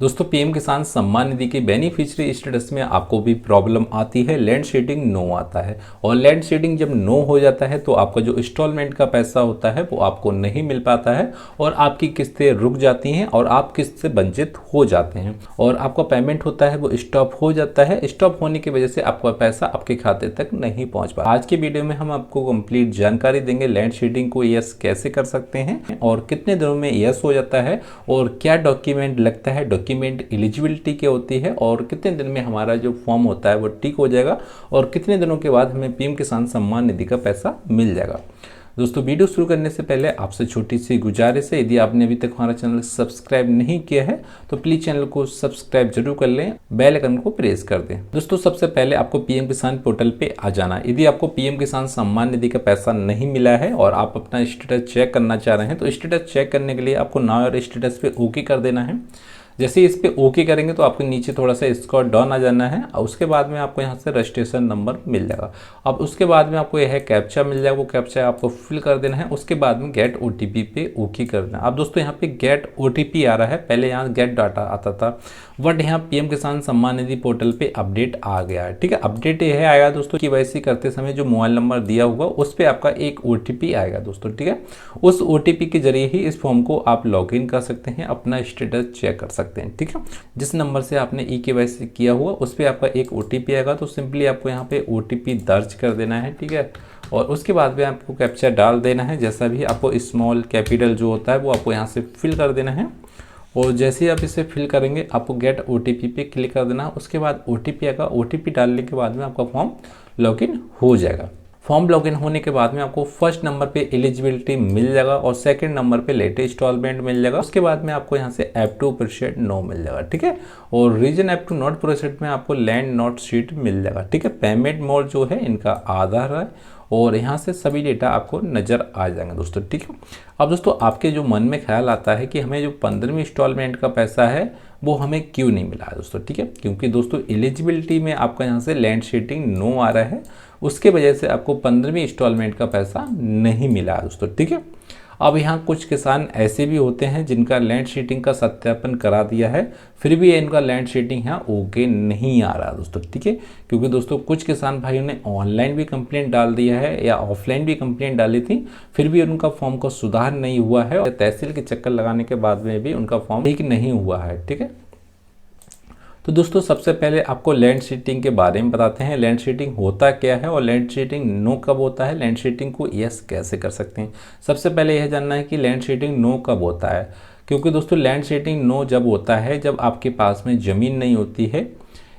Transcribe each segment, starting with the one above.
दोस्तों पीएम किसान सम्मान निधि के बेनिफिशियरी स्टेटस में आपको भी प्रॉब्लम आती है, लैंड शेडिंग नो आता है। और लैंड शेडिंग जब नो हो जाता है तो आपका जो इंस्टॉलमेंट का पैसा होता है वो आपको नहीं मिल पाता है और आपकी किस्तें रुक जाती हैं और आप किस्त से वंचित हो जाते हैं और आपका पेमेंट होता है वो स्टॉप हो जाता है। स्टॉप होने की वजह से आपका पैसा आपके खाते तक नहीं पहुंच पाता। आज की वीडियो में हम आपको कंप्लीट जानकारी देंगे लैंड शेडिंग को यस कैसे कर सकते हैं और कितने दिनों में यस हो जाता है और क्या डॉक्यूमेंट लगता है, डॉक्यूमेंट एलिजिबिलिटी क्या होती है और कितने दिन में हमारा जो फॉर्म होता है वो टिक हो जाएगा और कितने दिनों के बाद हमें पीएम किसान सम्मान निधि का पैसा मिल जाएगा। दोस्तों वीडियो शुरू करने से पहले आपसे छोटी सी गुजारिश है, यदि आपने अभी तक हमारा चैनल सब्सक्राइब नहीं किया है तो प्लीज चैनल को सब्सक्राइब जरूर कर लें, बेल आइकन को प्रेस कर दें। दोस्तों सबसे पहले आपको पीएम किसान पोर्टल पे आ जाना है। यदि आपको पीएम किसान सम्मान निधि का पैसा नहीं मिला है और आप अपना स्टेटस चेक करना चाह रहे हैं तो स्टेटस चेक करने के लिए आपको नाउ और स्टेटस पे ओके कर देना है। जैसे इस पे ओके करेंगे तो आपको नीचे थोड़ा सा स्क्रॉल डाउन आ जाना है और उसके बाद में आपको यहाँ से रजिस्ट्रेशन नंबर मिल जाएगा। अब उसके बाद में आपको यह कैप्चा मिल जाएगा, वो कैप्चा आपको फिल कर देना है। उसके बाद में गेट ओटीपी पे ओके कर देना। अब दोस्तों यहाँ पे गेट ओटीपी आ रहा है, पहले यहाँ गेट डाटा आता था बट यहाँ पीएम किसान सम्मान निधि पोर्टल पे अपडेट आ गया है। ठीक है, अपडेट यह आएगा दोस्तों केवाईसी करते समय जो मोबाइल नंबर दिया होगा उस पर आपका एक ओटीपी आएगा दोस्तों। ठीक है, उस ओटीपी के जरिए ही इस फॉर्म को आप लॉगिन कर सकते हैं, अपना स्टेटस चेक कर सकते हैं। ठीक है, जिस नंबर से आपने ई केवाईसी किया हुआ उस पर आपका एक ओटीपी आएगा तो सिंपली आपको यहाँ पे ओटीपी दर्ज कर देना है। ठीक है, और उसके बाद में आपको कैप्चा डाल देना है, जैसा भी आपको स्मॉल कैपिटल जो होता है वो आपको यहाँ से फिल कर देना है। और जैसे ही आप इसे फिल करेंगे आपको गेट ओटीपी पे क्लिक कर देना। उसके बाद ओटीपी आएगा, ओटीपी डालने के बाद में आपका फॉर्म लॉगिन हो जाएगा। फॉर्म लॉगिन होने के बाद में आपको फर्स्ट नंबर पे एलिजिबिलिटी मिल जाएगा और सेकंड नंबर पे लेटेस्ट इंस्टॉलमेंट मिल जाएगा। उसके बाद में आपको यहाँ से ऐप टू प्रोसेड नो मिल जाएगा। ठीक है, और reason app to not proceed में आपको लैंड नॉट शीट मिल जाएगा। ठीक है, पेमेंट मोड जो है इनका आधार है और यहाँ से सभी डेटा आपको नज़र आ जाएंगे दोस्तों। ठीक है, अब दोस्तों आपके जो मन में ख्याल आता है कि हमें जो 15वीं इंस्टॉलमेंट का पैसा है वो हमें क्यों नहीं मिला है दोस्तों। ठीक है, क्योंकि दोस्तों एलिजिबिलिटी में आपका यहाँ से लैंड शेडिंग नो आ रहा है, उसके वजह से आपको 15वीं इंस्टॉलमेंट का पैसा नहीं मिला है दोस्तों। ठीक है, अब यहाँ कुछ किसान ऐसे भी होते हैं जिनका लैंड शेडिंग का सत्यापन करा दिया है फिर भी इनका लैंड शेडिंग यहाँ ओके नहीं आ रहा दोस्तों। ठीक है, क्योंकि दोस्तों कुछ किसान भाइयों ने ऑनलाइन भी कंप्लेंट डाल दिया है या ऑफलाइन भी कंप्लेंट डाली थी फिर भी उनका फॉर्म का सुधार नहीं हुआ है और तहसील के चक्कर लगाने के बाद में भी उनका फॉर्म ठीक नहीं हुआ है। ठीक है, तो दोस्तों सबसे पहले आपको लैंड शेडिंग के बारे में बताते हैं, लैंड शेडिंग होता क्या है और लैंड शेडिंग नो कब होता है, लैंड शेडिंग को यस कैसे कर सकते हैं। सबसे पहले यह जानना है कि लैंड शेडिंग नो कब होता है, क्योंकि दोस्तों लैंड शेडिंग नो जब होता है जब आपके पास में ज़मीन नहीं होती है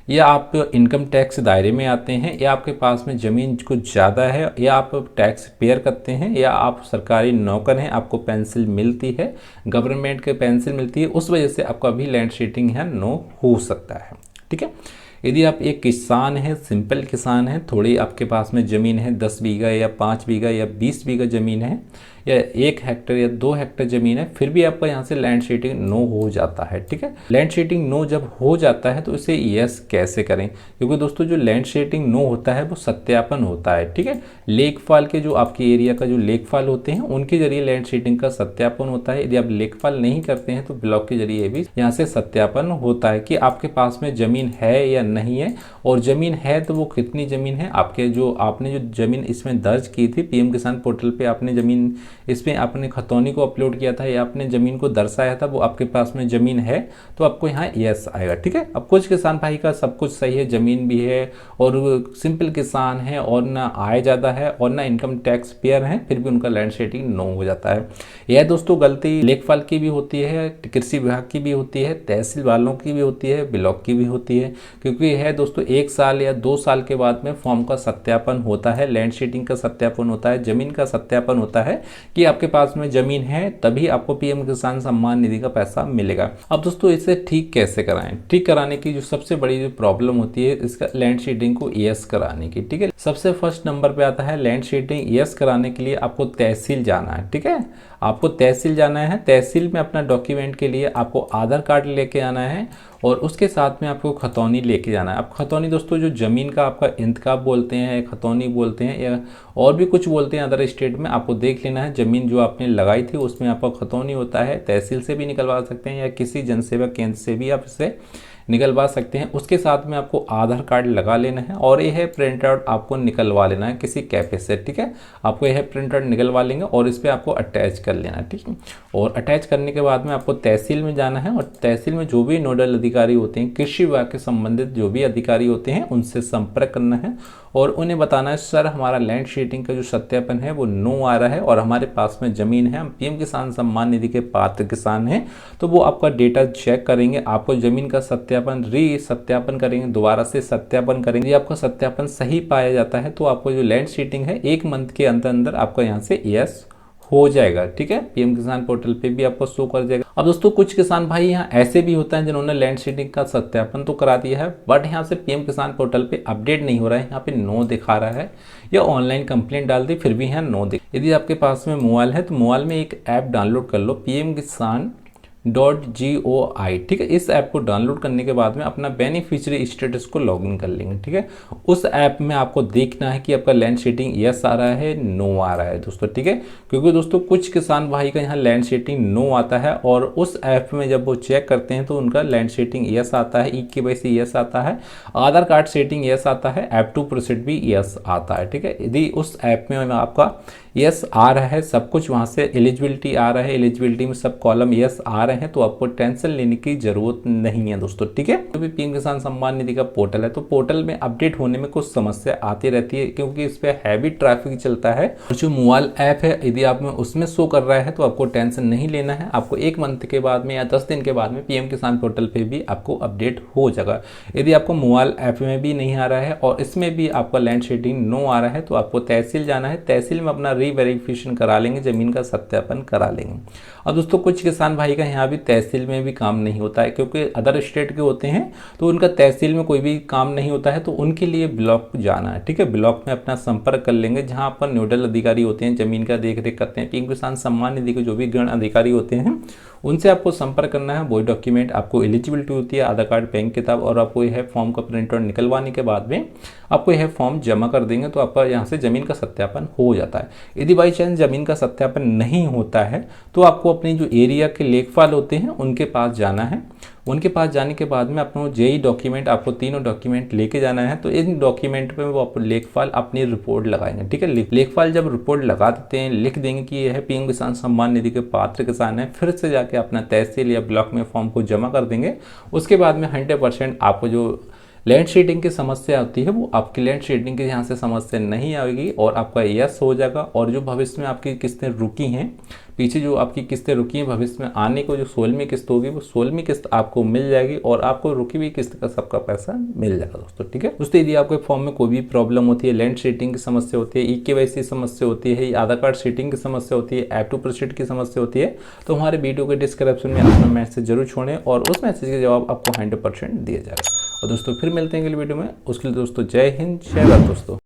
या आप इनकम टैक्स दायरे में आते हैं या आपके पास में ज़मीन कुछ ज़्यादा है या आप टैक्स पेयर करते हैं या आप सरकारी नौकर हैं, आपको पेंशन मिलती है, गवर्नमेंट के पेंशन मिलती है, उस वजह से आपका भी लैंड शेडिंग है नो हो सकता है। ठीक है, यदि आप एक किसान हैं, सिंपल किसान हैं, थोड़ी आपके पास में ज़मीन है 10 बीघा या 5 बीघा या 20 बीघा ज़मीन है या 1 हेक्टेयर या 2 हेक्टेयर ज़मीन है फिर भी आपका यहाँ से लैंड शेडिंग नो हो जाता है। ठीक है, लैंड शेडिंग नो जब हो जाता है तो इसे यस कैसे करें, क्योंकि दोस्तों जो लैंड शेडिंग नो होता है वो सत्यापन होता है। ठीक है, लेखपाल के जो आपके एरिया का जो लेखपाल होते हैं उनके जरिए लैंड शेडिंग का सत्यापन होता है। यदि आप लेखपाल नहीं करते हैं तो ब्लॉक के जरिए भी यहाँ से सत्यापन होता है कि आपके पास में ज़मीन है या नहीं है और ज़मीन है तो वो कितनी ज़मीन है, आपके जो आपने जो ज़मीन इसमें दर्ज की थी पीएम किसान पोर्टल पे आपने ज़मीन इसमें आपने खतौनी को अपलोड किया था या आपने ज़मीन को दर्शाया था वो आपके पास में ज़मीन है तो आपको यहाँ यस आएगा। ठीक है, अब कुछ किसान भाई का सब कुछ सही है, ज़मीन भी है और सिंपल किसान है और ना आय ज़्यादा है और ना इनकम टैक्स पेयर है फिर भी उनका लैंड शेडिंग नो हो जाता है। यह दोस्तों गलती लेखपाल की भी होती है, कृषि विभाग की भी होती है, तहसील वालों की भी होती है, ब्लॉक की भी होती है, क्योंकि यह दोस्तों 1 साल या 2 साल के बाद में फॉर्म का सत्यापन होता है, लैंड शेडिंग का सत्यापन होता है, ज़मीन का सत्यापन होता है कि आपके पास में ज़मीन है तभी आपको पीएम किसान सम्मान निधि का पैसा मिलेगा। अब दोस्तों इसे ठीक कैसे कराएं, ठीक कराने की जो सबसे बड़ी जो प्रॉब्लम होती है इसका लैंड शेडिंग को यस कराने की। ठीक है, सबसे फर्स्ट नंबर पे आता है लैंड शेडिंग यस कराने के लिए आपको तहसील जाना है। ठीक है, आपको तहसील जाना है। तहसील में अपना डॉक्यूमेंट के लिए आपको आधार कार्ड लेके आना है और उसके साथ में आपको खतौनी लेके जाना है। अब खतौनी दोस्तों जो ज़मीन का आपका इंतखाब बोलते हैं, खतौनी बोलते हैं, या और भी कुछ बोलते हैं अदर स्टेट में, आपको देख लेना है। ज़मीन जो आपने लगाई थी उसमें आपका खतौनी होता है, तहसील से भी निकलवा सकते हैं या किसी जनसेवा केंद्र से भी आप इसे निकलवा सकते हैं। उसके साथ में आपको आधार कार्ड लगा लेना है और यह प्रिंट आउट आपको निकलवा लेना है किसी कैफे से, ठीक है। आपको यह प्रिंट आउट निकलवा लेंगे और इस पर आपको अटैच कर लेना है, ठीक है। और अटैच करने के बाद में आपको तहसील में जाना है और तहसील में जो भी नोडल अधिकारी होते हैं, कृषि विभाग के संबंधित जो भी अधिकारी होते हैं, उनसे संपर्क करना है और उन्हें बताना है सर हमारा लैंड शेडिंग का जो सत्यापन है वो नो आ रहा है और हमारे पास में ज़मीन है, हम पीएम किसान सम्मान निधि के पात्र किसान हैं। तो वो आपका डेटा चेक करेंगे, आपको ज़मीन का सत्यापन करेंगे, दोबारा से सत्यापन करेंगे। यदि आपका सत्यापन सही पाया जाता है तो आपको जो लैंड शेडिंग है 1 मंथ के अंदर अंदर आपका यहाँ से यस हो जाएगा, ठीक है। पीएम किसान पोर्टल पे भी आपको शो कर जाएगा। अब दोस्तों कुछ किसान भाई यहाँ ऐसे भी होता है जिन्होंने लैंड शेडिंग का सत्यापन तो करा दिया है बट यहाँ से पीएम किसान पोर्टल पे अपडेट नहीं हो रहा है, यहाँ पे नो दिखा रहा है, या ऑनलाइन कंप्लेंट डाल दी फिर भी यहाँ नो दिख। यदि आपके पास में मोबाइल है तो मोबाइल में एक ऐप डाउनलोड कर लो, pmkisan.goi, ठीक है। इस ऐप को डाउनलोड करने के बाद में अपना बेनिफिशियरी स्टेटस को लॉगिन कर लेंगे, ठीक है। उस ऐप में आपको देखना है कि आपका लैंड शेडिंग यस आ रहा है, नो आ रहा है दोस्तों, ठीक है। क्योंकि दोस्तों कुछ किसान भाई का यहाँ लैंड शेडिंग नो आता है और उस ऐप में जब वो चेक करते हैं तो उनका लैंड शेडिंग यस आता है, ई-केवाईसी यस आता है, आधार कार्ड सेटिंग यस आता है, ऐप टू प्रोसीड भी यस आता है, ठीक है। यदि उस ऐप में आपका यस आ रहा है, सब कुछ वहाँ से एलिजिबिलिटी आ रहा है, एलिजिबिलिटी में सब कॉलम यस आ रहे हैं, तो आपको टेंशन लेने की जरूरत नहीं है दोस्तों, ठीक है। तो भी पीएम किसान सम्मान निधि का पोर्टल है तो पोर्टल में अपडेट होने में कुछ समस्या आती रहती है क्योंकि इस पर हैवी ट्रैफिक चलता है। और जो मोबाइल ऐप है यदि आप में उसमें शो कर रहा है तो आपको टेंशन नहीं लेना है, आपको 1 मंथ के बाद में या 10 दिन के बाद में पीएम किसान पोर्टल पे भी आपको अपडेट हो जाएगा। यदि आपको मोबाइल ऐप में भी नहीं आ रहा है और इसमें भी आपका लैंड शेडिंग नो आ रहा है तो आपको तहसील जाना है, तहसील में अपना रीवेरिफिकेशन करा लेंगे, जमीन का सत्यापन करा लेंगे। अब दोस्तों कुछ किसान भाई का यहाँ भी तहसील में भी काम नहीं होता है क्योंकि अदर स्टेट के होते हैं तो उनका तहसील में कोई भी काम नहीं होता है, तो उनके लिए ब्लॉक जाना है, ठीक है। ब्लॉक में अपना संपर्क कर लेंगे जहाँ पर नोडल अधिकारी होते हैं, जमीन का देख रेख करते हैं, पीएम किसान सम्मान निधि के जो भी गण अधिकारी होते हैं उनसे आपको संपर्क करना है। वही डॉक्यूमेंट आपको एलिजिबिलिटी होती है, आधार कार्ड, बैंक किताब, और आपको यह फॉर्म का प्रिंट आउट निकलवाने के बाद में आपको यह फॉर्म जमा कर देंगे तो आपका यहाँ से ज़मीन का सत्यापन हो जाता है। यदि बाई चांस ज़मीन का सत्यापन नहीं होता है तो आपको अपनी जो एरिया के लेखपाल होते हैं उनके पास जाना है। उनके पास जाने के बाद में अपना जेई डॉक्यूमेंट, आपको तीनों डॉक्यूमेंट लेके जाना है। तो इन डॉक्यूमेंट पे वो लेखपाल अपनी रिपोर्ट लगाएंगे, ठीक है। लेखपाल जब रिपोर्ट लगा देते हैं, लिख देंगे कि यह पीएम किसान सम्मान निधि के पात्र किसान है, फिर से जाके अपना तहसील या ब्लॉक में फॉर्म को जमा कर देंगे। उसके बाद में 100% आपको जो लैंड शेडिंग की समस्या होती है वो आपकी लैंड शेडिंग के यहाँ से समस्या नहीं आएगी और आपका यस हो जाएगा। और जो भविष्य में आपकी किस्तें रुकी हैं, पीछे जो आपकी किस्तें रुकी हैं भविष्य में आने को, जो 16वीं किस्त होगी वो 16वीं किस्त आपको मिल जाएगी और आपको रुकी हुई किस्त का सबका पैसा मिल जाएगा दोस्तों, ठीक है। दोस्तों यदि आपके फॉर्म में कोई भी प्रॉब्लम होती है, लैंड शेडिंग की समस्या होती है, ई-केवाईसी समस्या होती है, आधार कार्ड सेटिंग की समस्या होती है, ऐप टू प्रोसीड की समस्या होती है, तो हमारे वीडियो के डिस्क्रिप्शन में अपना मैसेज जरूर छोड़ें और उस मैसेज का जवाब आपको 100% दिया जाएगा। और दोस्तों फिर मिलते हैं अगले वीडियो में, उसके लिए दोस्तों जय हिंद, जय भारत दोस्तों।